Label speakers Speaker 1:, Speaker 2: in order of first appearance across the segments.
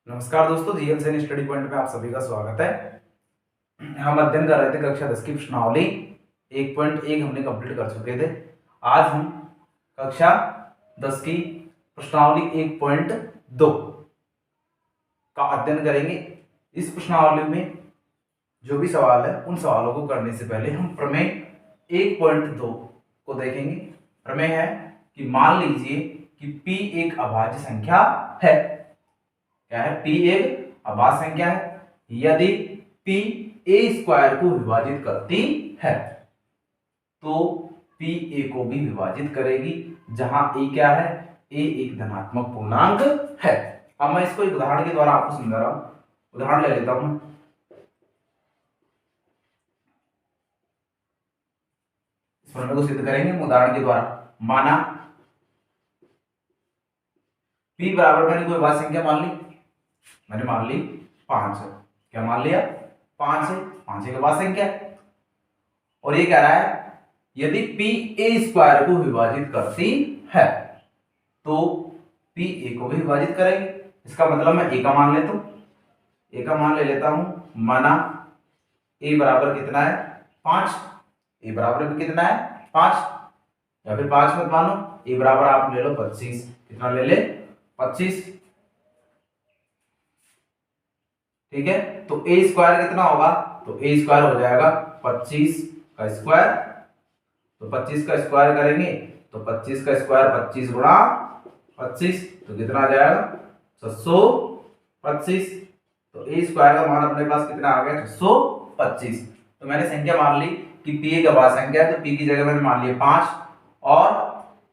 Speaker 1: नमस्कार दोस्तों, जीएल सैनिक स्टडी पॉइंट में आप सभी का स्वागत है। हम अध्ययन कर रहे थे कक्षा 10 की प्रश्नावली 1.1 हमने कंप्लीट कर चुके थे। आज हम कक्षा 10 की प्रश्नावली 1.2 का अध्ययन करेंगे। इस प्रश्नावली में जो भी सवाल है उन सवालों को करने से पहले हम प्रमेय 1.2 को देखेंगे। प्रमेय है कि मान लीजिए कि P एक अभाज्य संख्या है। क्या है? P एक अभाज्य संख्या है। यदि P a स्क्वायर को विभाजित करती है तो P a को भी विभाजित करेगी, जहां a क्या है? a एक धनात्मक पूर्णांक है। अब मैं इसको एक उदाहरण के द्वारा आपको समझा रहा हूं। उदाहरण ले लेता हूं। इस प्रमेय को सिद्ध करेंगे उदाहरण के द्वारा। माना P बराबर मैंने कोई अभाज्य संख्या मान ली। मैंने मान ली 5 है। क्या मान लिया? 5 है। 5 एक अभाज्य संख्या है। और ये कह रहा है यदि P a स्क्वायर को विभाजित करती है तो P a को भी विभाजित करेंगे। इसका मतलब मैं a का मान लेता हूं। a का मान ले लेता हूं। माना a बराबर कितना है? 5। a बराबर भी कितना है? 5। या फिर 5 मत मानो, a बराबर आप ले लो 25। कितना ले ले? 25। ठीक है, तो a स्क्वायर कितना होगा? तो a स्क्वायर हो जाएगा 25 का स्क्वायर। तो 25 का स्क्वायर करेंगे तो 25 का स्क्वायर 25 गुणा 25 तो कितना आ जाएगा? 625। तो a स्क्वायर का मान अपने पास कितना आ गया? 625। तो मैंने संख्या मान ली कि p एक अभाज्य संख्या है, तो p की जगह मैंने मान लिया 5। और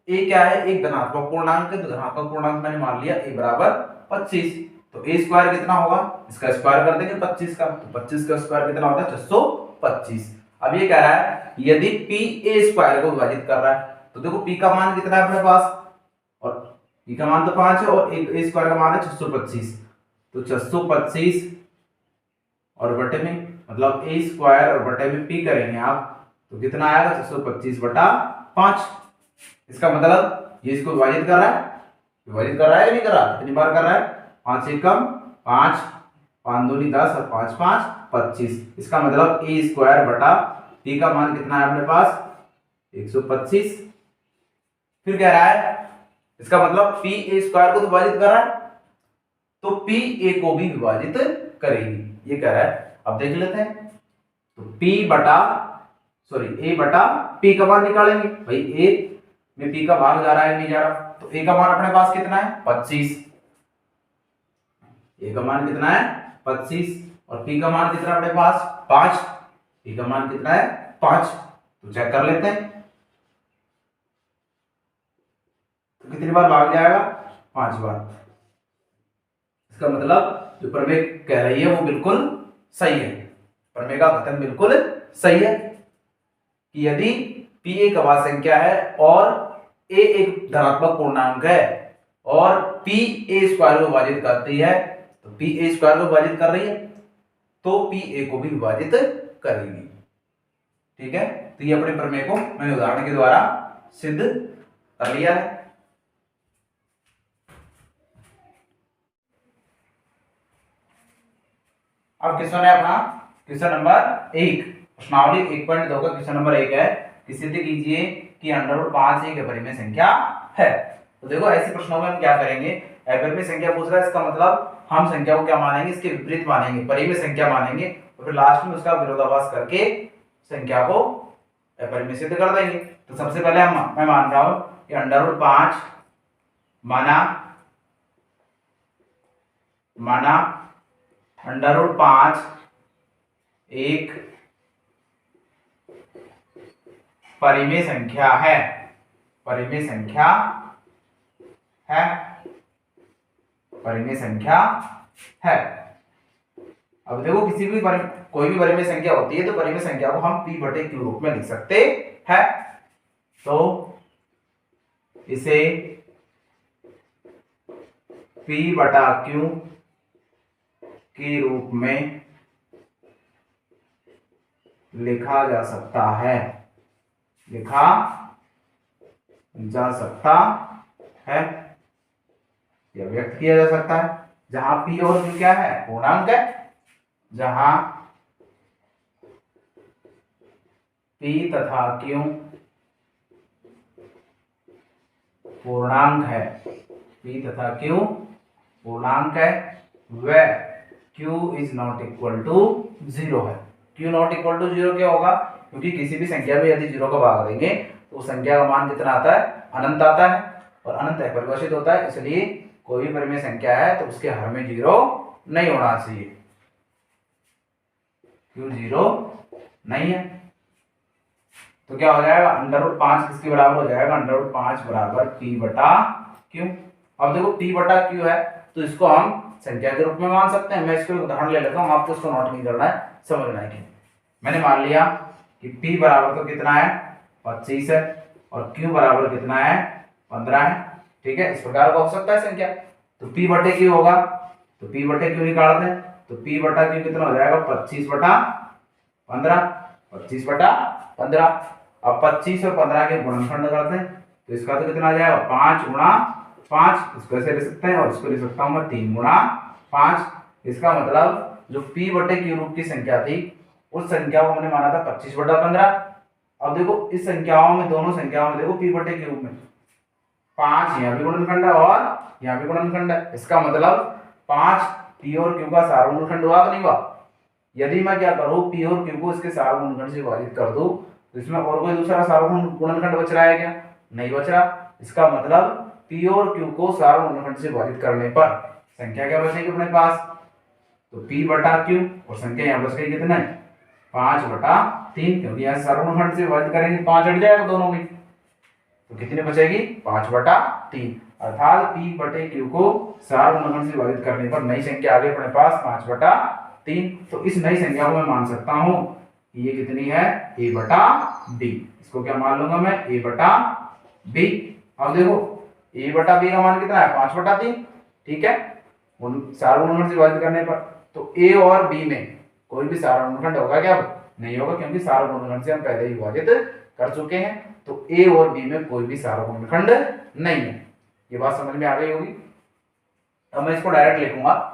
Speaker 1: a क्या है? एक धनात्मक पूर्णांक है, तो धनात्मक पूर्णांक मैंने मान लिया a बराबर 25। तो a स्क्वायर कितना होगा? इसका स्क्वायर कर देंगे 25 का, तो 25 का स्क्वायर कितना होता है? 625। अब ये कह रहा है यदि p a स्क्वायर को विभाजित कर रहा है तो देखो p का मान कितना है अपने पास, और p का मान तो 5 है और a स्क्वायर का मान है 625। तो 625 और बटे में मतलब a स्क्वायर और बटे में p करेंगे आप तो कितना आएगा? 625 बटा 5। इसका मतलब ये इसको विभाजित कर रहा है। विभाजित कर रहा है या नहीं कर रहा? कितनी बार कर रहा है? 5 एकम 5, 5 दूनी 10 और 5 5 25। इसका मतलब a स्क्वायर बटा p का मान कितना है अपने पास? 125। फिर कह रहा है इसका मतलब p a स्क्वायर को विभाजित कर रहा है तो p a को भी विभाजित करेगी, ये कह रहा है। अब देख लेते हैं। तो a बटा p का मान निकालेंगे। भाई a में p का भाग जा रहा है नहीं जा रहा, तो a का मान अपने पास कितना है? 25। a का मान कितना है? 25 और p का मान कितना अपने पास? 5। p का मान कितना है? 5। तो चेक कर लेते हैं तो कितनी बार भाग जाएगा? 5 बार। इसका मतलब जो प्रमेय कह रही है वो बिल्कुल सही है। प्रमेय का कथन बिल्कुल सही है कि यदि p एक अभाज्य संख्या है और a एक धनात्मक पूर्णांक है और p a स्क्वायर को विभाजित करती है, तो p a स्क्वायर को विभाजित कर रही है तो p a को भी विभाजित करेगी। ठीक है, तो ये अपने प्रमेय को मैंने उदाहरण के द्वारा सिद्ध कर लिया है। अब क्वेश्चन है अपना क्वेश्चन नंबर 1, प्रश्नावली 1.2 का क्वेश्चन नंबर 1 है कि सिद्ध कीजिए कि √5 एक अपरिमेय संख्या है। तो देखो ऐसे प्रश्नों में हम क्या करेंगे? अपरिमेय संख्या पूछ रहा है, इसका मतलब हम संख्या को क्या मानेंगे? इसके विपरीत मानेंगे, परिमेय संख्या मानेंगे और फिर लास्ट में उसका विरोधाभास करके संख्या को अपरिमेय सिद्ध कर देंगे। तो सबसे पहले मैं मान रहा हूं कि √5 माना √5 एक परिमेय संख्या है। परिमेय संख्या है। परिमेय संख्या है। अब देखो कोई भी परिमेय संख्या होती है तो परिमेय संख्या को हम p बटे q रूप में लिख सकते हैं। तो इसे p बटा q के रूप में लिखा जा सकता है। लिखा जा सकता है या व्यक्त किया जा सकता है। जहां p और q क्या है, पूर्णांक है, जहां p तथा q पूर्णांक है, p तथा q पूर्णांक है, वह q is not equal to 0 है। q नॉट इक्वल टू 0 क्या होगा, क्योंकि किसी भी संख्या में यदि 0 का भाग देंगे तो संख्या का मान कितना आता है, अनंत आता है, और अनंत परिभाषित होता है, इसलिए कोई भी परिमेय संख्या है तो उसके हर में 0 नहीं होना चाहिए। क्यों 0 नहीं है तो क्या हो जाएगा, √5 किसके बराबर हो जाएगा, √5 बराबर p बटा q। अब देखो p बटा q है तो इसको हम संख्या के रूप में मान सकते हैं। मैं इसको उदाहरण ले लेता हूँ, आपको इसको नोट नहीं करना है, समझना है कि मैंने मान लिया कि p बराबर तो कितना है, 25 है, और q बराबर कितना है, 15 है। ठीक है, इस प्रकार का हो सकता है संख्या। तो p बटे q होगा, तो p बटे q निकालते हैं, तो p बटा q कितना हो जाएगा, 25 बटा 15, 25 बटा 15। अब 25 और 15 के गुणनखंड करते हैं तो इसका तो कितना आ जाएगा, 5 गुणा 5, इसको ऐसे लिख सकते हैं, और इसको लिख सकता हूं मैं 3 गुणा 5। इसका मतलब जो p बटे q रूप की संख्या थी उस संख्या को हमने माना था 25 बटा 15। अब देखो इस संख्याओं में, दोनों संख्याओं में देखो p बटे q में 5 यहाँ भी गुणनखंड है और यहाँ भी गुणनखंड है, इसका मतलब 5 p और q का सार्वगुणनखंड हुआ कि नहीं हुआ। यदि मैं क्या करूं, p और q को इसके सार्वगुणनखंड से विभाजित कर दूं तो इसमें और कोई दूसरा सार्वगुणनखंड बच रहा है क्या, नहीं बच रहा। इसका मतलब p और q को सार्वगुणनखंड से विभाजित करने पर संख्या क्या बचेगी अपने पास, तो p बटा q, और संख्या यहाँ बच गई कितने, 5 बटा 3, क्योंकि यहाँ सार्वगुणनखंड से विभाजित करेंगे 5 हट जाएगा दोनों में, तो कितनी बचेगी, 5 बटा 3। अर्थात p बटे q को सार्वगुणनखंड से विभाजित करने पर नई संख्या आ गई अपने पास 5 बटा 3। तो इस नई संख्या को मैं मान सकता हूं ये कितनी है, a बटा b। इसको क्या मान लूंगा मैं, a बटा b। अब देखो a बटा b का मान कितना है, 5 बटा 3। ठीक है, उन सार्वगुणनखंड से विभाजित करने पर तो a और b में कोई भी सार्वगुणनखंड होगा क्या, नहीं होगा, क्योंकि सार्वगुणनखंड से हम पहले ही विभाजित कर चुके हैं। तो a और b में कोई भी सार्वगुणनखंड नहीं है। ये बात समझ में आ गई होगी। अब मैं इसको डायरेक्ट लिखूंगा,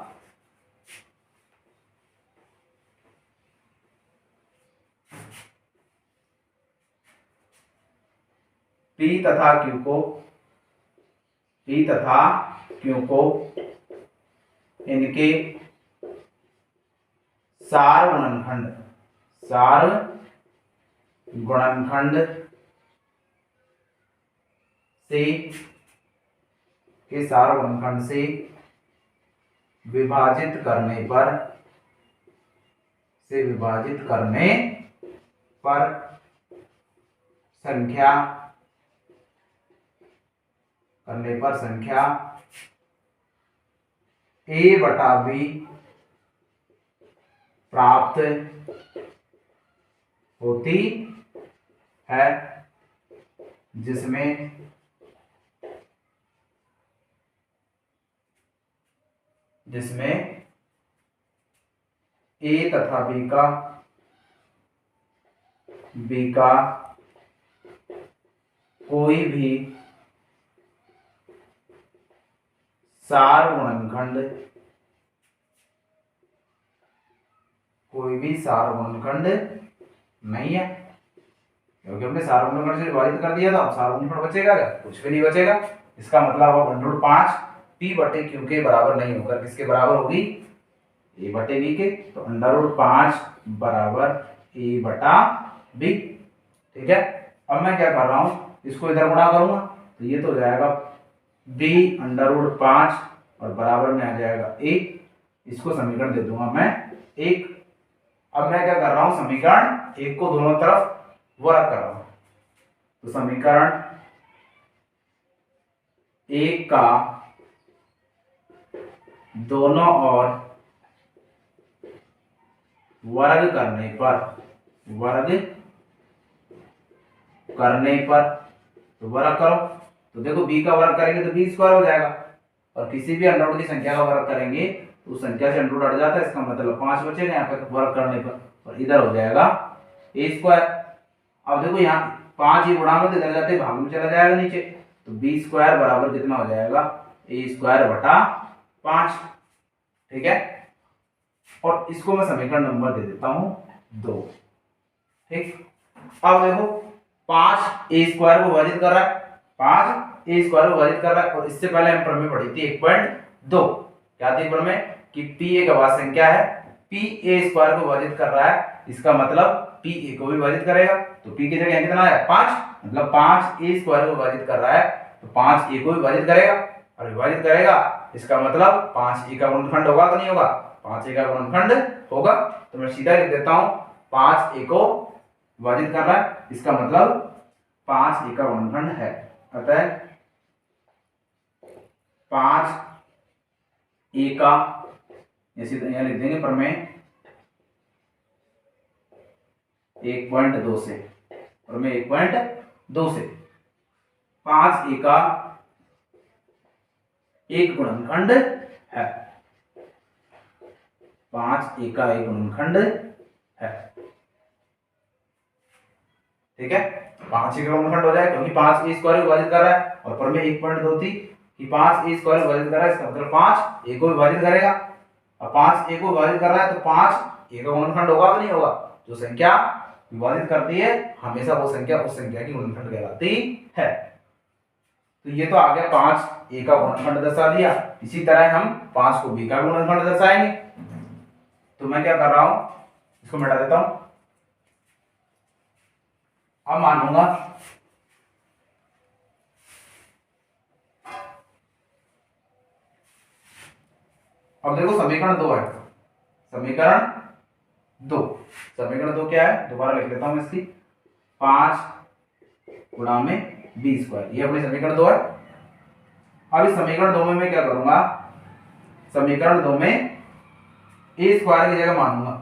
Speaker 1: p तथा q को इनके सार्वगुणनखंड से विभाजित करने पर संख्या a बटा b प्राप्त होती है, जिसमें a तथा b का कोई भी सार्वगुणनखंड नहीं है, क्योंकि हमने सार्वगुणनखंड से विभाजित कर दिया था। अब सार्वगुणनखंड बचेगा क्या, कुछ भी नहीं बचेगा। इसका मतलब अब √5 p बटे q के बराबर नहीं होकर किसके बराबर होगी, a बटे b के। तो √5 बराबर a बटा b। ठीक है, अब मैं क्या कर रहा हूं, इसको इधर गुणा करूंगा तो ये तो हो जाएगा b √5 और बराबर में आ जाएगा 1। इसको समीकरण दे दूंगा मैं 1। अब मैं क्या कर रहा हूं, समीकरण 1 को दोनों तरफ वर्ग कर रहा हूं, तो समीकरण 1 का दोनों ओर वर्ग करने पर तो वर्ग करो, तो देखो b का वर्ग करेंगे तो b स्क्वायर हो जाएगा, और किसी भी अंडर रूट की संख्या का वर्ग करेंगे तो उस संख्या से अंडर रूट हट जाता है। इसका मतलब 5 बचेगा यहाँ पे वर्ग करने पर, और इधर हो जाएगा a स्क्वायर। अब देखो यहाँ 5 ही गुणा में इधर जाते भाग में चला जाएगा नीचे, तो b स्क्वायर बराबर कितना हो जाएगा, a स्क्वायर बटा 5। ठीक है, और इसको मैं समीकरण नंबर दे देता हूं 2। ठीक, अब देखो 5 ए स्क्वायर को विभाजित कर रहा है, 5 ए स्क्वायर को विभाजित कर रहा है, और इससे पहले हम प्रमेय पढ़ी थी 1.2। क्या थी प्रमेय कि पी ए का वास्तव संख्या है, पी ए स्क्वायर को विभाजित कर रहा है, इसका मतलब पी ए को भी विभाजित करेगा। तो पी की जगह कितना है 5, मतलब 5 ए स्क्वायर को विभाजित कर रहा है तो 5 ए को भी विभाजित करेगा, और विभाजित करेगा इसका मतलब 5 ए का गुणनखंड होगा कि नहीं होगा, 5 ए का गुणनखंड होगा। तो मैं सीधा लिख देता हूं 5 ए को विभाजित कर रहा है, इसका मतलब 5 ए का गुणनखंड है। अतः 5 ए का, यहां लिख देंगे प्रमेय 1.2 से, प्रमेय 1.2 से 5 ए का एक गुणनखंड है, 5 ए का एक गुणनखंड है। ठीक है, 5 ए का गुणनखंड हो जाए क्योंकि 5 ए स्क्वायर विभाजित कर रहा है, और प्रमेय 1.2 थी कि 5 ए स्क्वायर विभाजित कर रहा है, इसका मतलब 5 ए को विभाजित करेगा, और 5 ए को विभाजित कर रहा है तो 5 ए का गुणनखंड होगा कि नहीं होगा। जो संख्या विभाजित करती है हमेशा वो संख्या उस संख्या की गुणनखंड कहलाती है। तो ये तो आ गया 5 ए का गुणनखंड दर्शा दिया। इसी तरह हम 5 को बी का गुणनखंड दर्शाएंगे। तो मैं क्या कर रहा हूं, इसको मिटा देता हूं। अब मानूंगा अब देखो समीकरण 2 है, समीकरण 2 क्या है, दोबारा लिख लेता हूं मैं इसकी 5 गुणा में बी स्क्वायर, ये अपनी समीकरण 2 है। अब इस समीकरण 2 में मैं क्या करूंगा, समीकरण 2 में ए स्क्वायर की जगह मानूंगा,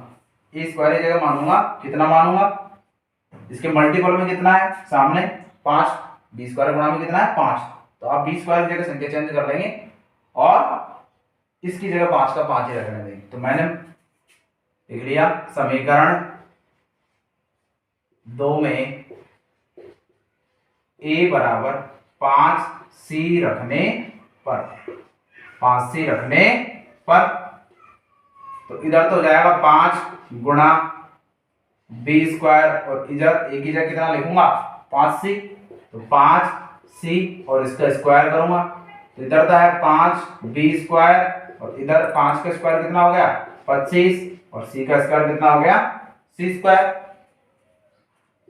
Speaker 1: ए स्क्वायर की जगह मानूंगा, कितना मानूंगा, इसके मल्टीपल में कितना है सामने 5, बी स्क्वायर गुणा में कितना है 5, तो आप बी स्क्वायर की जगह संख्या चेंज कर लेंगे और इसकी जगह 5 का 5 ही रखने देंगे। तो मैंने लिख लिया समीकरण 2 में ए बराबर 5c रखने पर, 5c रखने पर, तो इधर तो हो जाएगा 5 गुणा बी स्क्वायर, और इधर ए की जगह कितना लिखूंगा 5c, तो 5c और इसका स्क्वायर करूंगा, तो इधर तो है 5 बी स्क्वायर, और इधर 5 का स्क्वायर कितना हो गया 25, और c का स्क्वायर कितना हो गया c स्क्वायर।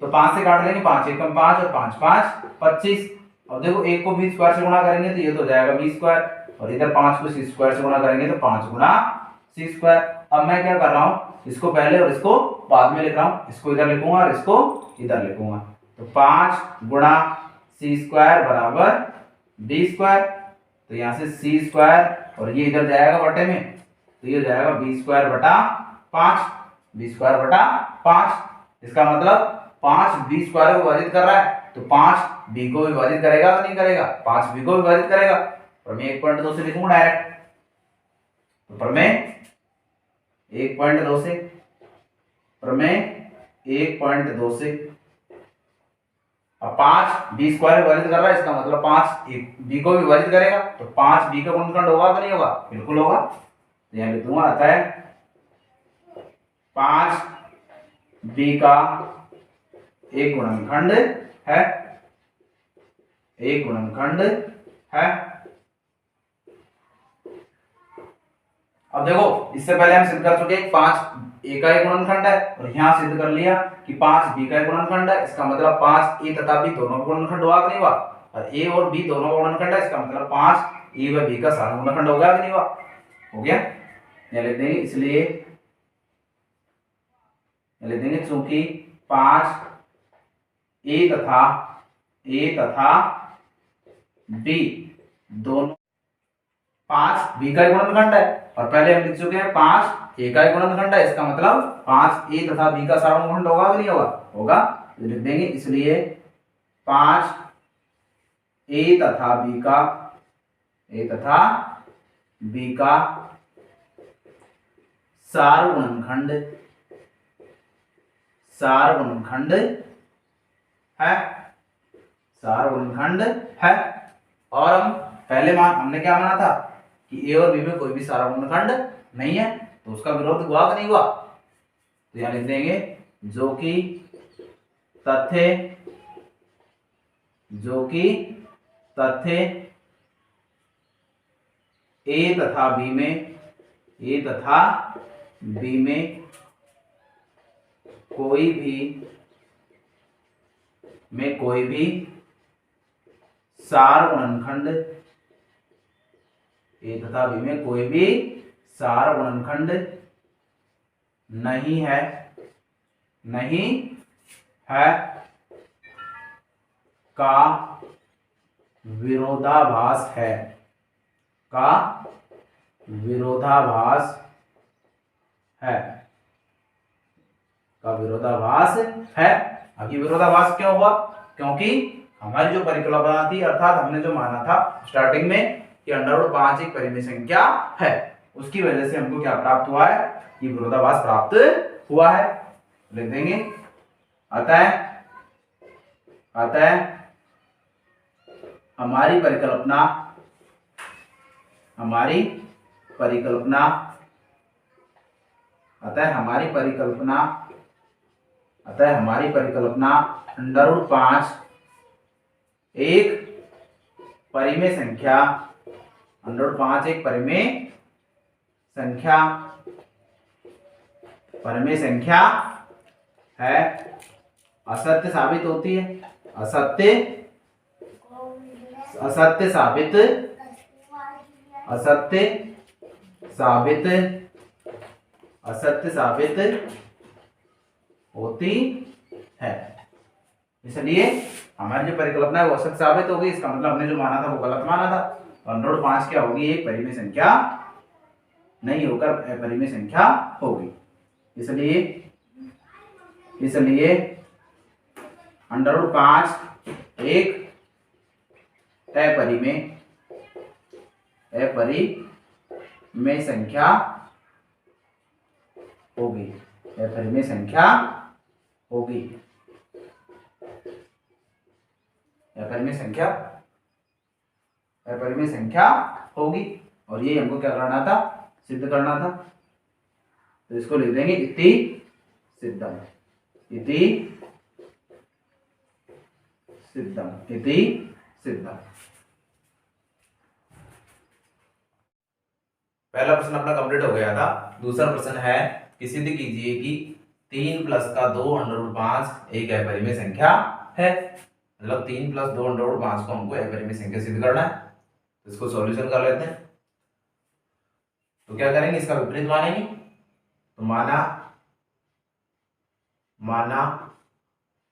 Speaker 1: तो 5 से काट लेंगे, 5 एकम 5 और 5 5 25, और देखो एक को बी स्क्वायर से गुणा करेंगे तो ये तो हो जाएगा बी स्क्वायर, और इधर 5 को सी स्क्वायर से गुणा करेंगे तो 5 गुणा सी स्क्वायर। अब मैं क्या कर रहा हूँ, इसको पहले और इसको बाद में लिख रहा हूँ, इसको इधर लिखूंगा और इसको इधर लिखूंगा, तो 5 गुणा सी स्क्वायर बराबर बी स्क्वायर, तो यहाँ से सी स्क्वायर और ये इधर जाएगा बटे में, तो ये हो जाएगा बी स्क्वायर बटा 5, बी स्क्वायर बटा 5। इसका मतलब 5 बी स्क्वायर को विभाजित कर रहा है तो 5 बी को विभाजित करेगा कि नहीं करेगा, 5 बी को विभाजित करेगा। प्रमेय 1.2 से लिखूंगा डायरेक्ट, तो प्रमेय 1.2 से, प्रमेय 1.2 से, अब 5 बी स्क्वायर विभाजित कर रहा है, इसका मतलब 5 बी को विभाजित करेगा, तो 5 बी का गुणनखंड होगा कि नहीं होगा, बिल्कुल होगा। तो यहां लिख दूंगा, आता है 5 बी का एक गुणनखंड है, एक गुणनखंड है। अब देखो इससे पहले हम सिद्ध कर चुके 5 ए का एक गुणनखंड है, और यहां सिद्ध कर लिया कि 5 बी का एक गुणनखंड है, इसका मतलब 5 ए तथा बी दोनों का गुणनखंड हुआ कि नहीं हुआ, और ए और बी दोनों का गुणनखंड है, इसका मतलब 5 ए व बी का सारा गुणनखंड हो गया कि नहीं हुआ, हो गया। यहां लिख देंगे, इसलिए लिख देंगे चूंकि 5 ए तथा बी दोनों, 5 बी का गुणनखंड है, और पहले हम लिख चुके हैं 5 ए का गुणनखंड है, इसका मतलब 5 ए तथा बी का सारा गुणनखंड होगा कि नहीं होगा, होगा। तो लिख देंगे, इसलिए 5 ए तथा बी का सार गुणनखंड है, सार गुणनखंड है। और हम पहले हमने क्या माना था कि ए और बी में कोई भी सारा गुणनखंड नहीं है, तो उसका विरोध हुआ कि नहीं हुआ? तो यहाँ लिख देंगे जो कि तथ्य ए तथा बी में कोई भी सार गुणनखंड, ए तथा बी में कोई भी सार गुणनखंड नहीं है का विरोधाभास है, अब ये विरोधाभास क्यों हुआ? क्योंकि हमारी जो परिकल्पना थी, अर्थात हमने जो माना था स्टार्टिंग में कि √5 एक परिमेय संख्या है, उसकी वजह से हमको क्या प्राप्त हुआ है? ये विरोधाभास प्राप्त हुआ है। लिख देंगे अतः हमारी परिकल्पना √5 एक परिमेय संख्या है, असत्य साबित होती है, असत्य साबित होती है। इसलिए हमारी जो परिकल्पना है वो असत्य साबित होगी, इसका मतलब हमने जो माना था वो गलत माना था। 5 क्या होगी? एक परिमेय संख्या नहीं होकर अपरिमेय संख्या होगी। इसलिए √5 एक अपरिमेय संख्या होगी, और ये हमको क्या करना था? सिद्ध करना था। तो इसको लिख देंगे इति सिद्धम। पहला प्रश्न अपना कंप्लीट हो गया था। दूसरा प्रश्न है कि सिद्ध कीजिए कि 3 + का 2 √5 एक अपरिमेय संख्या है। मतलब 3 + 2 √5 को हमको अपरिमेय संख्या सिद्ध करना है। तो इसको सॉल्यूशन कर लेते हैं। तो क्या करेंगे? इसका विपरीत मानेंगे। तो माना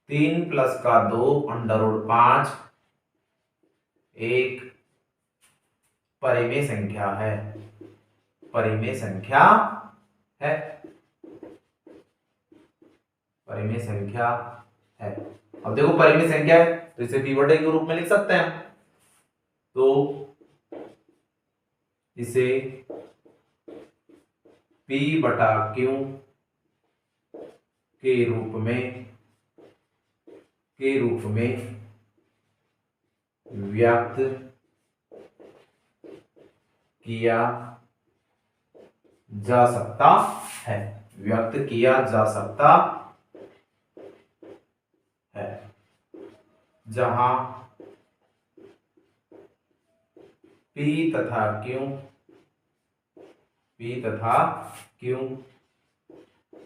Speaker 1: 3 + का 2 √5 एक परिमेय संख्या है, परिमेय संख्या है। अब देखो परिमेय संख्या है तो इसे p/a के रूप में लिख सकते हैं। तो इसे p/q के रूप में व्यक्त किया जा सकता है, जहां p तथा q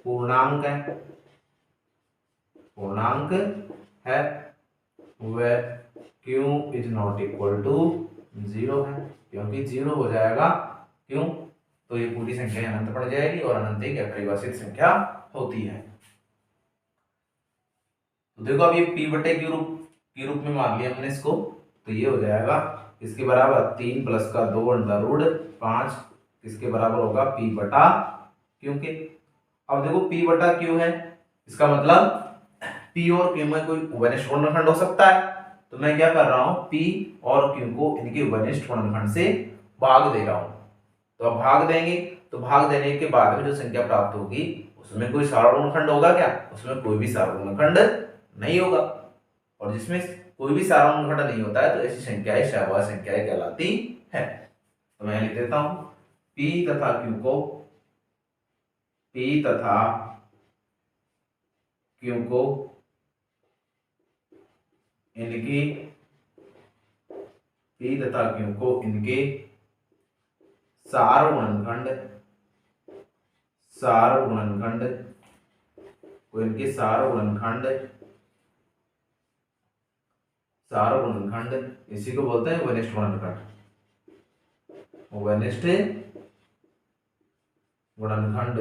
Speaker 1: पूर्णांक है वह q is not equal to 0 है, क्योंकि 0 हो जाएगा क्यों? तो ये पूरी संख्या अनंत पड़ जाएगी और अनंत एक अपरिभाषित संख्या होती है। तो देखो अब ये p/q के रूप में मान लिया हमने इसको, तो ये हो जाएगा इसके बराबर 3 + का 2 √5 किसके बराबर होगा? p/q के। अब देखो p/q है, इसका मतलब p और q में कोई उभयनिष्ठ वर्गखंड हो सकता है। तो मैं क्या कर रहा हूं? p और q को इनके उभयनिष्ठ वर्गखंड से भाग दे रहा हूं। तो अब भाग देंगे तो भाग देने के बाद में जो संख्या प्राप्त होगी उसमें कोई सार्वगुणनखंड होगा क्या? उसमें कोई भी सार्वगुणनखंड नहीं होगा। और जिसमें कोई भी सार्वगुणनखंड नहीं होता है तो ऐसी संख्याएं सहवास संख्याएं कहलाती है। तो मैं लिख देता हूं P तथा Q को इनकी सार गुणनखंड इसी को बोलते हैं वनिष्ठ गुणनखंड।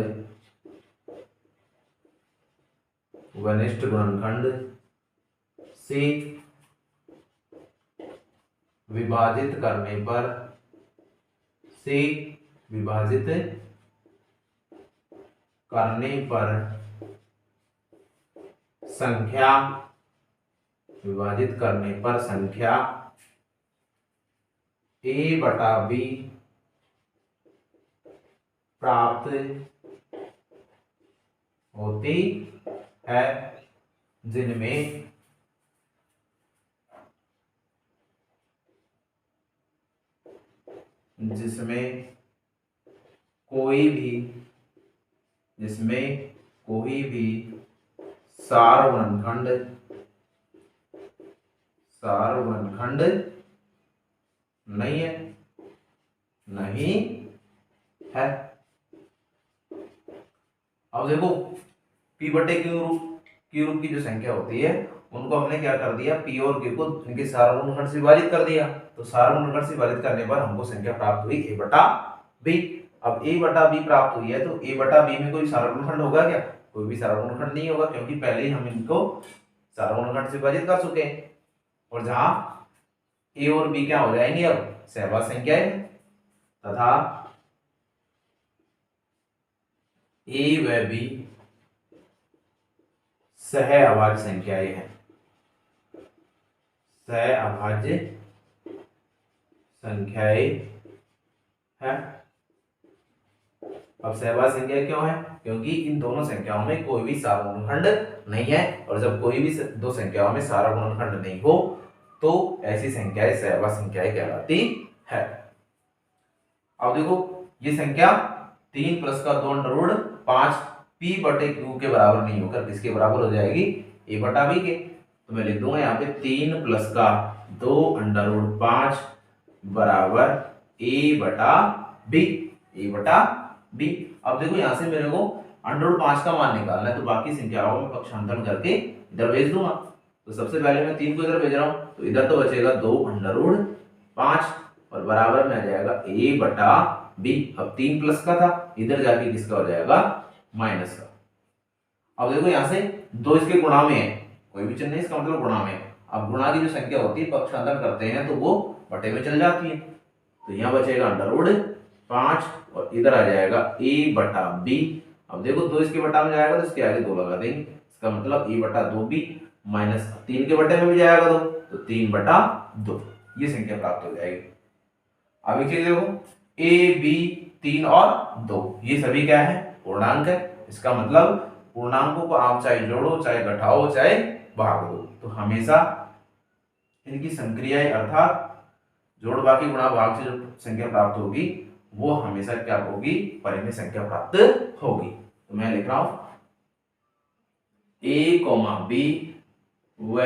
Speaker 1: वनिष्ठ गुणनखंड से विभाजित करने पर संख्या A/B प्राप्त होती है, जिसमें कोई भी सार गुणनखंड नहीं है। अब देखो P बटे Q रूप की जो संख्या होती है उनको हमने क्या कर दिया, P और Q को इनके सार गुणनखंड से विभाजित कर दिया। तो सार गुणनखंड से विभाजित करने पर हमको संख्या प्राप्त हुई A/B। अब A/B प्राप्त हुई है तो A/B में कोई सार गुणनखंड होगा क्या? कोई भी सार गुणनखंड नहीं होगा, क्योंकि पहले ही हम इनको सार गुणनखंड से विभाजित कर चुके हैं। और जहां A और B क्या हो जाएंगे, अब सहवास संख्याएं तथा A व B सहअभाज्य संख्याएं हैं। अब सहवाज्य संख्या क्यों है? क्योंकि इन दोनों संख्याओं में कोई भी सार गुणनखंड नहीं है, और जब कोई भी दो संख्याओं में सार गुणनखंड नहीं हो तो ऐसी संख्याएं सहवाज्य संख्याएं कहलाती है। अब देखो ये संख्या 3 + 2 √ 5 P बटे Q के बराबर नहीं होकर किसके बराबर हो जाएगी? A/B के। तो मैं लिख दूंगा यहाँ पे 3 + 2 √ 5 बराबर A/B। अब देखो यहाँ से मेरे को √5 का मान निकालना है, तो बाकी संख्याओं में पक्षांतर करके इधर भेज दूंगा। तो सबसे पहले मैं 3 को इधर भेज रहा हूँ, तो इधर तो बचेगा 2 √5 और बराबर में आ जाएगा A/B। अब 3 प्लस का था, इधर जाके किसका हो जाएगा? माइनस का। अब देखो यहाँ से 2 इसके गुणा में है, कोई भी चिन्ह नहीं, इसका मतलब गुणा में है। अब गुणा की जो संख्या होती है पक्षांतर करते हैं तो वो बटे में चल जाती है। तो यहाँ बचेगा √5 और इधर आ जाएगा A/B। अब देखो 2 इसके बटा में जाएगा तो इसके आगे 2 लगा देंगे, इसका मतलब A/2B माइनस 3 के बटे में भी जाएगा 2, तो 3/2 ये संख्या प्राप्त हो जाएगी। अब एक चीज देखो A, B, 3 और 2 ये सभी क्या है? पूर्णांक है। इसका मतलब पूर्णांकों को आप चाहे जोड़ो, चाहे घटाओ, चाहे भाग दो, तो हमेशा इनकी संक्रियाएं अर्थात जोड़ बाकी गुणा भाग से जो संख्या प्राप्त होगी वो हमेशा क्या होगी? परिमेय संख्या प्राप्त होगी। तो मैं लिख रहा हूं A, B व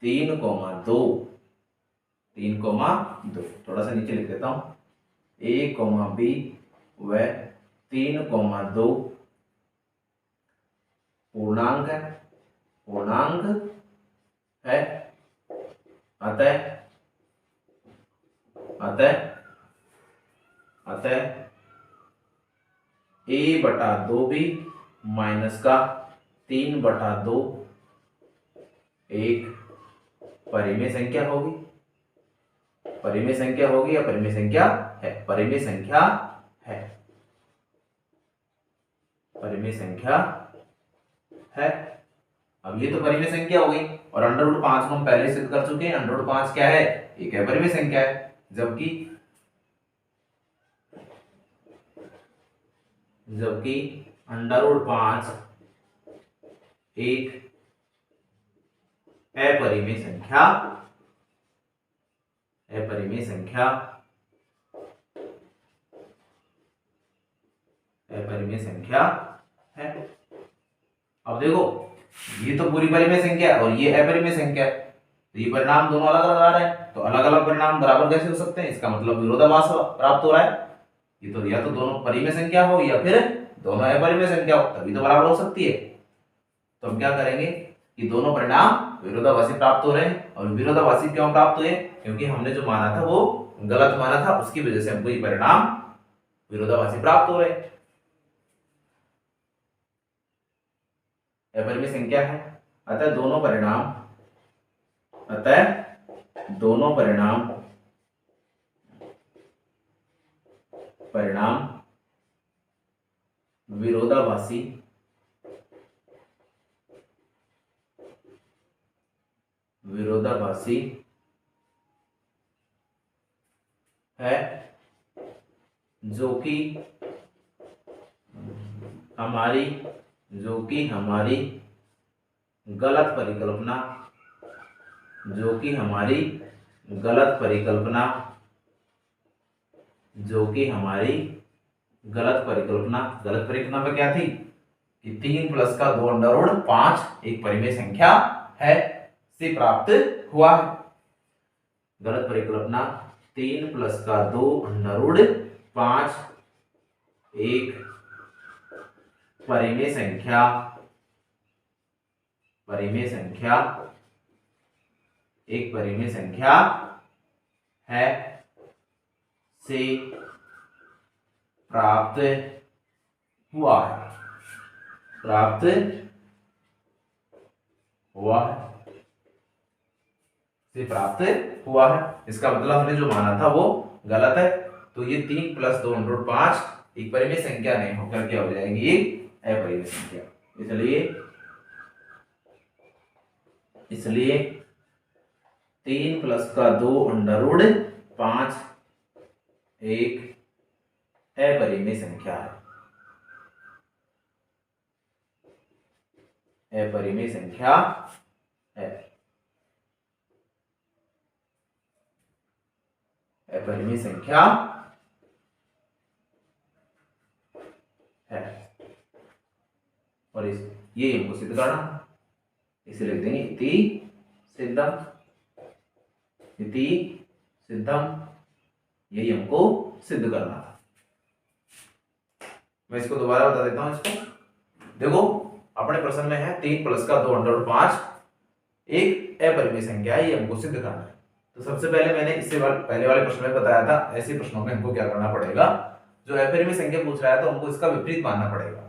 Speaker 1: 3, 2 थोड़ा सा नीचे लिख देता हूं। A, B व 3, 2 पूर्णांक है, अतः A/2B माइनस का 3/2 एक परिमेय संख्या होगी। परिमेय संख्या होगी या परिमेय संख्या है? परिमेय संख्या है, परिमेय संख्या है। अब ये तो परिमेय संख्या हो गई, और √5 को हम पहले सिद्ध कर चुके हैं। √5 क्या है? एक है परिमेय संख्या है, जबकि √5 एक अपरिमेय संख्या अपरिमेय संख्या है। अब देखो ये तो पूरी परिमेय संख्या है और ये अपरिमेय संख्या है, तो ये परिणाम दोनों अलग अलग आ रहे हैं, तो अलग अलग परिणाम बराबर कैसे हो सकते हैं? इसका मतलब विरोधाभास प्राप्त हो रहा है। ये तो या तो दोनों परिमेय संख्या हो या फिर दोनों अपरिमेय संख्या हो, तभी तो बराबर हो सकती है। तो हम क्या करेंगे कि दोनों परिणाम विरोधाभासी प्राप्त हो रहे हैं, और विरोधाभासी क्यों प्राप्त हुए? क्योंकि हमने जो माना था वो गलत माना था, उसकी वजह से हमको ये परिणाम विरोधाभासी प्राप्त हो रहे हैं। अपरिमेय संख्या है, अतः दोनों परिणाम विरोधाभासी है, जो कि हमारी गलत परिकल्पना पे क्या थी कि 3 प्लस का 2 अंडर रूट 5 एक परिमेय संख्या है से प्राप्त हुआ है। गलत परिकल्पना 3 प्लस का 2 अंडर रूट 5 एक परिमेय संख्या है से प्राप्त हुआ है। इसका मतलब हमने जो माना था वो गलत है, तो ये 3 प्लस 2 अंडर रूट 5 एक परिमेय संख्या नहीं होकर क्या हो जाएगी? एक अपरिमेय संख्या। इसलिए 3 प्लस का 2 अंडर रूट 5 एक अपरिमेय संख्या है। अपरिमेय संख्या है। और ये हमको सिद्ध करना, इसे लिख देंगे इति सिद्धम, यही हमको सिद्ध करना था। मैं इसको दोबारा बता देता हूं। इसको देखो, अपने प्रश्न में है 3 प्लस का 2 अंडर रूट 5 एक अपरिमेय संख्या है, ये हमको सिद्ध करना है। तो सबसे पहले मैंने इससे पहले वाले प्रश्न में बताया था, ऐसे प्रश्नों में हमको क्या करना पड़ेगा, जो अपरिमेय संख्या पूछ रहा है तो हमको इसका विपरीत मानना पड़ेगा।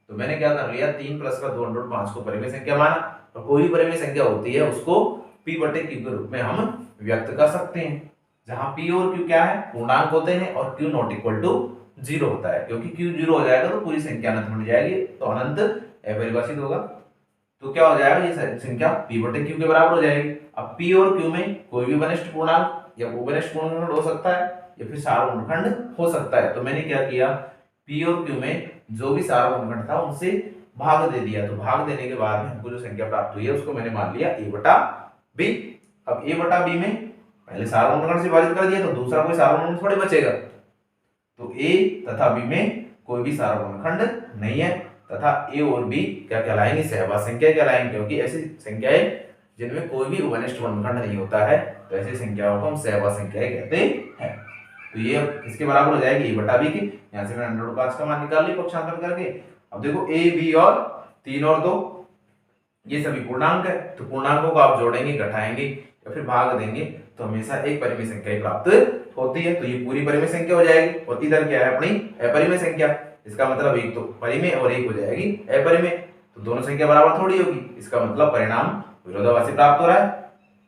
Speaker 1: तो मैंने क्या कर लिया, 3 प्लस का 2 अंडर रूट 5 को परिमेय संख्या माना, और कोई भी परिमेय संख्या होती है उसको p बटे q के रूप में हम व्यक्त कर सकते हैं, जहां p और q क्या है? पूर्णांक होते हैं, और q नॉट इक्वल टू 0 होता है, क्योंकि q 0 हो जाएगा तो पूरी संख्या अनंत बन जाएगी, तो अनंत अपरिभाषित होगा। तो क्या हो जाएगा, ये संख्या p बटे q के बराबर हो जाएगी। अब p और q में कोई भी वनिष्ठ पूर्णांक या उपवनिष्ठ पूर्णांक हो सकता है या फिर सार्वगुणनखंड हो सकता है। तो मैंने क्या किया, p और q में जो भी सार्वगुणनखंड था उनसे भाग दे दिया, तो भाग देने के बाद में हमको जो संख्या प्राप्त हुई है उसको मैंने मान लिया a बटा b। अब a बटा b में पहले सार्वगुणनखंड से विभाजित कर दिया तो दूसरा कोई सार्वगुणनखंड थोड़ी बचेगा, तो a तथा b में कोई भी सार्वगुणनखंड नहीं है, तथा a और b क्या कहलाएंगे? सहवास संख्या कहलाएंगे, क्योंकि ऐसी संख्याएं जिनमें कोई भी उपनिष्ठ वर्णखंड नहीं होता है, तो ऐसी संख्याओं को हम सहवास संख्याएं कहते हैं। तो ये किसके बराबर हो जाएगी? a बटा b की। यहाँ से मैंने अंडर रूट 5 का मान निकाल लिया पक्षांतर करके। अब देखो a b और 3 और 2 ये सभी पूर्णांक है, तो पूर्णांकों को आप जोड़ेंगे, घटाएंगे या फिर भाग देंगे तो हमेशा एक परिमेय संख्या ही प्राप्त होती है, तो ये पूरी परिमेय संख्या हो जाएगी। और इधर क्या है? अपनी अपरिमेय संख्या। इसका मतलब एक तो परिमेय और एक हो जाएगी अपरिमेय, तो दोनों संख्या बराबर थोड़ी होगी। इसका मतलब परिणाम विरोधाभासी प्राप्त हो रहा है।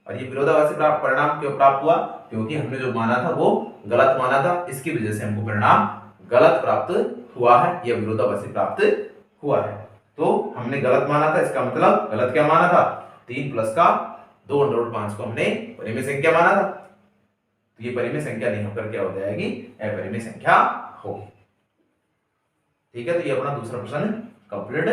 Speaker 1: और ये विरोधाभासी परिणाम क्यों प्राप्त हुआ? क्योंकि हमने जो माना था वो गलत माना था, इसकी वजह से हमको परिणाम गलत प्राप्त हुआ है, यह विरोधाभासी प्राप्त हुआ है। तो हमने गलत माना था, इसका मतलब गलत क्या माना था? 3 प्लस का 2 अंडर रूट 5 को हमने परिमेय संख्या माना था, तो ये परिमेय संख्या नहीं होकर क्या हो जाएगी? अपरिमेय संख्या होगी। ठीक है, तो ये अपना दूसरा प्रश्न कंप्लीट